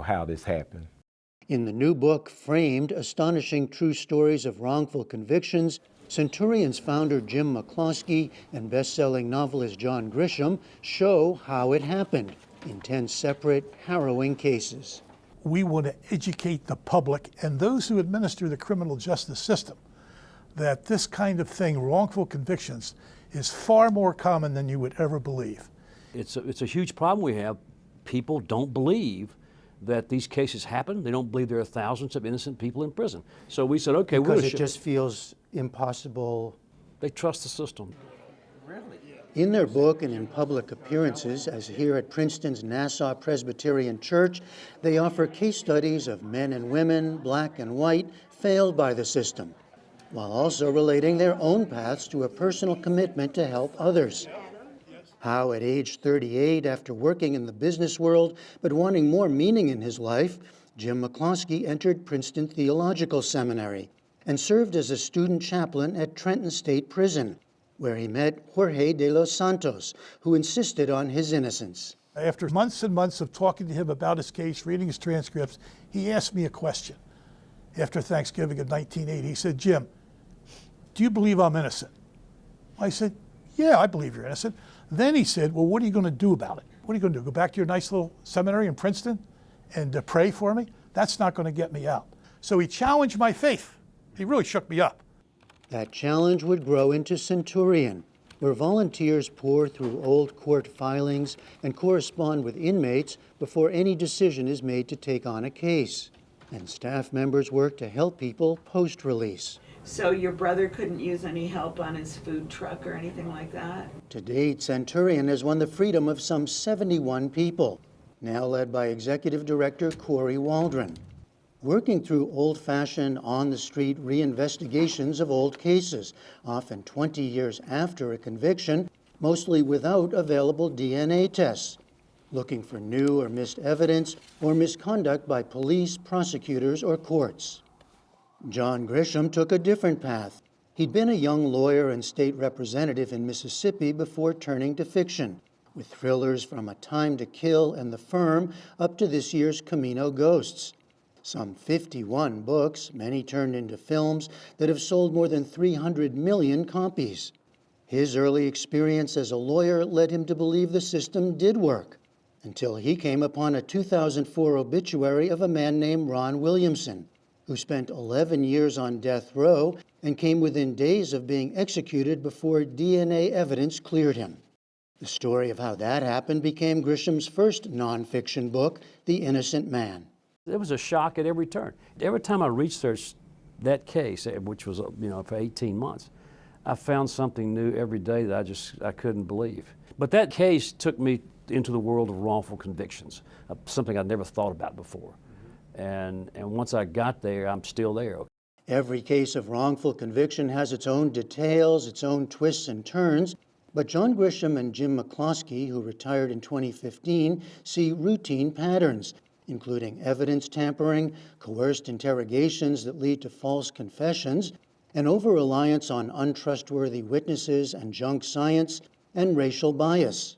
how this happened. In the new book, Framed, Astonishing True Stories of Wrongful Convictions, Centurion's founder Jim McCloskey and best-selling novelist John Grisham show how it happened in 10 separate, harrowing cases. We want to educate the public and those who administer the criminal justice system that this kind of thing, wrongful convictions, is far more common than you would ever believe. It's a huge problem we have. People don't believe that these cases happen. They don't believe there are thousands of innocent people in prison. So we said, okay, because it just feels impossible. They trust the system. In their book and in public appearances, as here at Princeton's Nassau Presbyterian Church, they offer case studies of men and women, black and white, failed by the system, while also relating their own paths to a personal commitment to help others. How at age 38, after working in the business world but wanting more meaning in his life, Jim McCloskey entered Princeton Theological Seminary and served as a student chaplain at Trenton State Prison, where he met Jorge de los Santos, who insisted on his innocence. After months and months of talking to him about his case, reading his transcripts, he asked me a question. After Thanksgiving of 1980, he said, "Jim, do you believe I'm innocent?" I said, "Yeah, I believe you're innocent." Then he said, "Well, what are you going to do about it? What are you going to do? Go back to your nice little seminary in Princeton and pray for me? That's not going to get me out." So he challenged my faith. He really shook me up. That challenge would grow into Centurion, where volunteers pore through old court filings and correspond with inmates before any decision is made to take on a case. And staff members work to help people post-release. So your brother couldn't use any help on his food truck or anything like that? To date, Centurion has won the freedom of some 71 people, now led by Executive Director Corey Waldron, working through old-fashioned, on-the-street reinvestigations of old cases, often 20 years after a conviction, mostly without available DNA tests, looking for new or missed evidence or misconduct by police, prosecutors, or courts. John Grisham took a different path, He'd been a young lawyer and state representative in Mississippi before turning to fiction, with thrillers from A Time to Kill and The Firm up to this year's Camino Ghosts. Some 51 books, many turned into films that have sold more than 300 million copies. His early experience as a lawyer led him to believe the system did work, until he came upon a 2004 obituary of a man named Ron Williamson, who spent 11 years on death row and came within days of being executed before DNA evidence cleared him. The story of how that happened became Grisham's first nonfiction book, The Innocent Man. It was a shock at every turn. Every time I researched that case, which was for 18 months, I found something new every day that I couldn't believe. But that case took me into the world of wrongful convictions, something I'd never thought about before. And once I got there, I'm still there. Every case of wrongful conviction has its own details, its own twists and turns, but John Grisham and Jim McCloskey, who retired in 2015, see routine patterns, including evidence tampering, coerced interrogations that lead to false confessions, and over-reliance on untrustworthy witnesses and junk science, and racial bias.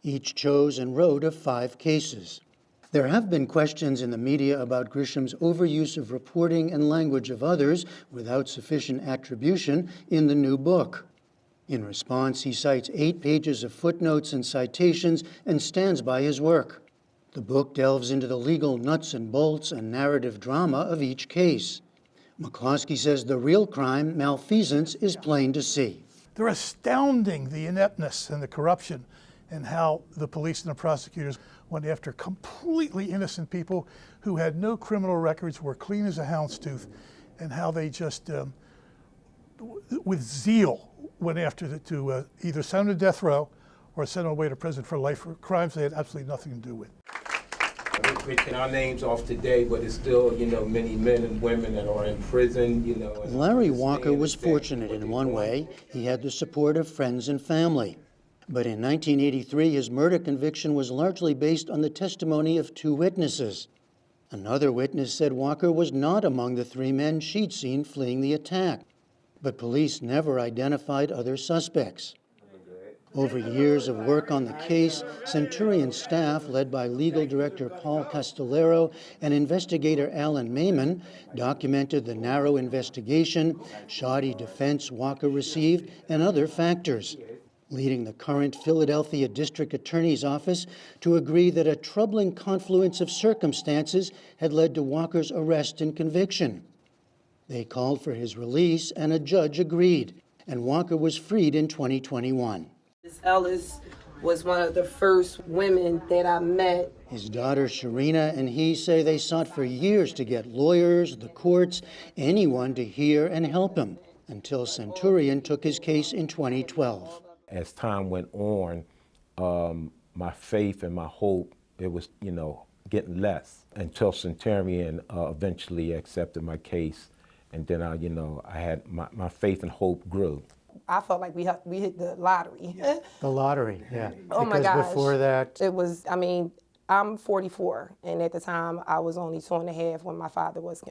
Each chose and wrote of 5 cases. There have been questions in the media about Grisham's overuse of reporting and language of others without sufficient attribution in the new book. In response, he cites 8 pages of footnotes and citations and stands by his work. The book delves into the legal nuts and bolts and narrative drama of each case. McCloskey says the real crime, malfeasance, is plain to see. They're astounding, the ineptness and the corruption, and how the police and the prosecutors went after completely innocent people who had no criminal records, were clean as a houndstooth, and how they just, with zeal, went after to either send them to death row or send them away to prison for life for crimes they had absolutely nothing to do with. We're taking our names off today, but it's still, many men and women that are in prison, Larry Walker was fortunate in one way. He had the support of friends and family. But in 1983, his murder conviction was largely based on the testimony of 2 witnesses. Another witness said Walker was not among the 3 men she'd seen fleeing the attack, but police never identified other suspects. Over years of work on the case, Centurion staff, led by legal director Paul Castellero and investigator Alan Mayman, documented the narrow investigation, shoddy defense Walker received, and other factors, leading the current Philadelphia District Attorney's Office to agree that a troubling confluence of circumstances had led to Walker's arrest and conviction. They called for his release, and a judge agreed, and Walker was freed in 2021. Ms. Ellis was one of the first women that I met. His daughter Sharina and he say they sought for years to get lawyers, the courts, anyone to hear and help him, until Centurion took his case in 2012. As time went on, my faith and my hope, it was, getting less until Centurion eventually accepted my case. And then I had my faith and hope grew. I felt like we hit the lottery. The lottery, yeah. Oh my gosh. Because before that, it was, I'm 44, and at the time I was only 2.5 when my father was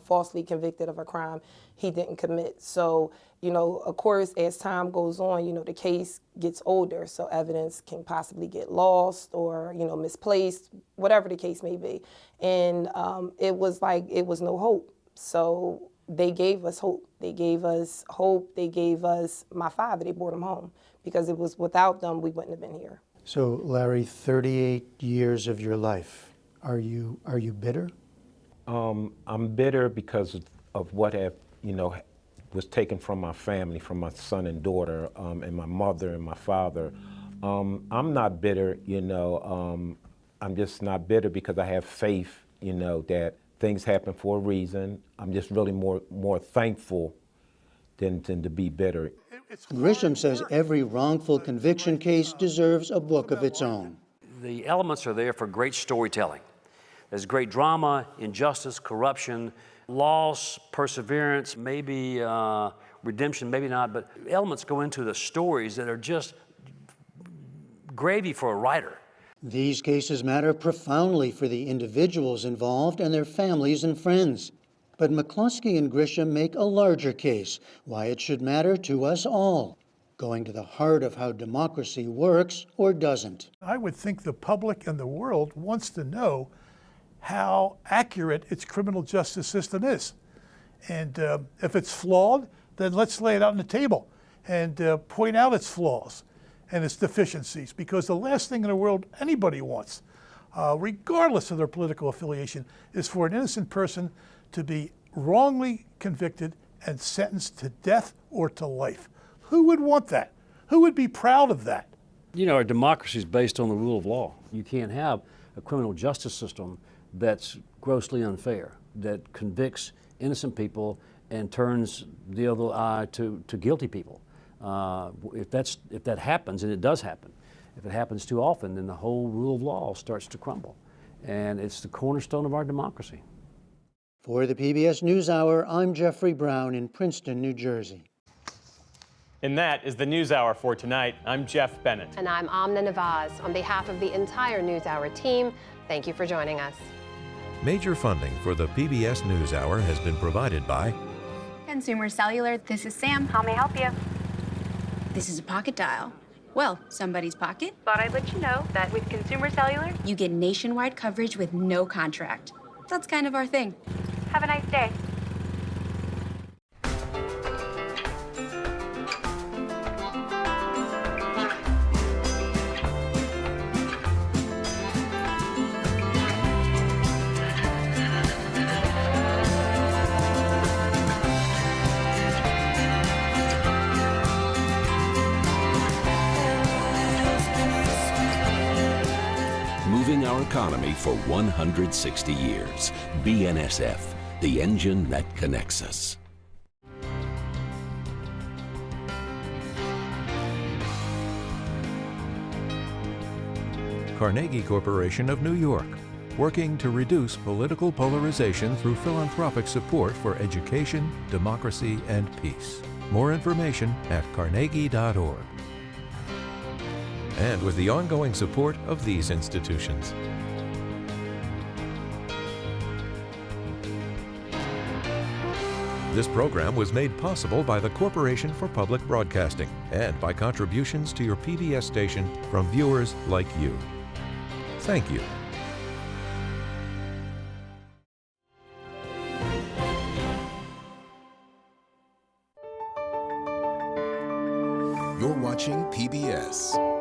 falsely convicted of a crime he didn't commit. So, of course, as time goes on, the case gets older, so evidence can possibly get lost or, misplaced, whatever the case may be. And it was like, it was no hope. So they gave us hope. They gave us hope. They gave us my father. They brought him home, because it was without them, we wouldn't have been here. So, Larry, 38 years of your life. Are you bitter? I'm bitter because of what was taken from my family, from my son and daughter, and my mother and my father. I'm not bitter, I'm just not bitter because I have faith, that things happen for a reason. I'm just really more thankful than to be bitter. Grisham says every wrongful conviction case deserves a book of its own. The elements are there for great storytelling. There's great drama, injustice, corruption, loss, perseverance, maybe redemption, maybe not, but elements go into the stories that are just gravy for a writer. These cases matter profoundly for the individuals involved and their families and friends. But McCloskey and Grisham make a larger case why it should matter to us all, going to the heart of how democracy works or doesn't. I would think the public and the world wants to know how accurate its criminal justice system is. And if it's flawed, then let's lay it out on the table and point out its flaws and its deficiencies, because the last thing in the world anybody wants, regardless of their political affiliation, is for an innocent person to be wrongly convicted and sentenced to death or to life. Who would want that? Who would be proud of that? You know, our democracy is based on the rule of law. You can't have a criminal justice system that's grossly unfair, that convicts innocent people and turns the other eye to guilty people. If that happens, and it does happen, if it happens too often, then the whole rule of law starts to crumble. And it's the cornerstone of our democracy. For the PBS NewsHour, I'm Jeffrey Brown in Princeton, New Jersey. And that is the NewsHour for tonight. I'm Jeff Bennett. And I'm Amna Nawaz. On behalf of the entire NewsHour team, thank you for joining us. Major funding for the PBS NewsHour has been provided by Consumer Cellular. This is Sam. How may I help you? This is a pocket dial. Well, somebody's pocket. Thought I'd let you know that with Consumer Cellular, you get nationwide coverage with no contract. That's kind of our thing. Have a nice day. Moving our economy for 160 years. BNSF, the engine that connects us. Carnegie Corporation of New York, working to reduce political polarization through philanthropic support for education, democracy, and peace. More information at carnegie.org. And with the ongoing support of these institutions. This program was made possible by the Corporation for Public Broadcasting and by contributions to your PBS station from viewers like you. Thank you. You're watching PBS.